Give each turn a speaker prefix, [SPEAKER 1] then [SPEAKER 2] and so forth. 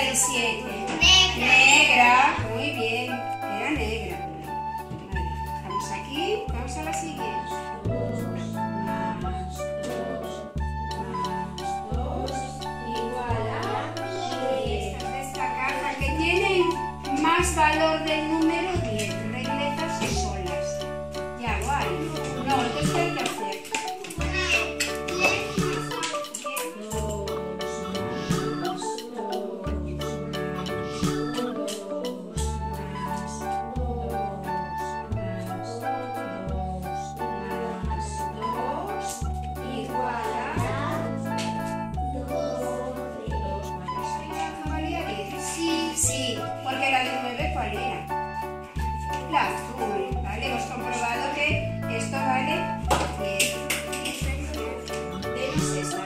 [SPEAKER 1] del 7?
[SPEAKER 2] Negra.
[SPEAKER 1] Muy bien. Era negra. Vale. Vamos aquí. Vamos a la siguiente. Más 2 igual a 10. Esta es esta caja que tiene más valor del número 10. Regletas solas. Ya, guay. No, entonces hay que hacer. 2. Sí, porque la de 9, ¿cuál era? La azul, ¿vale? Hemos comprobado que esto vale 10. Denos esta.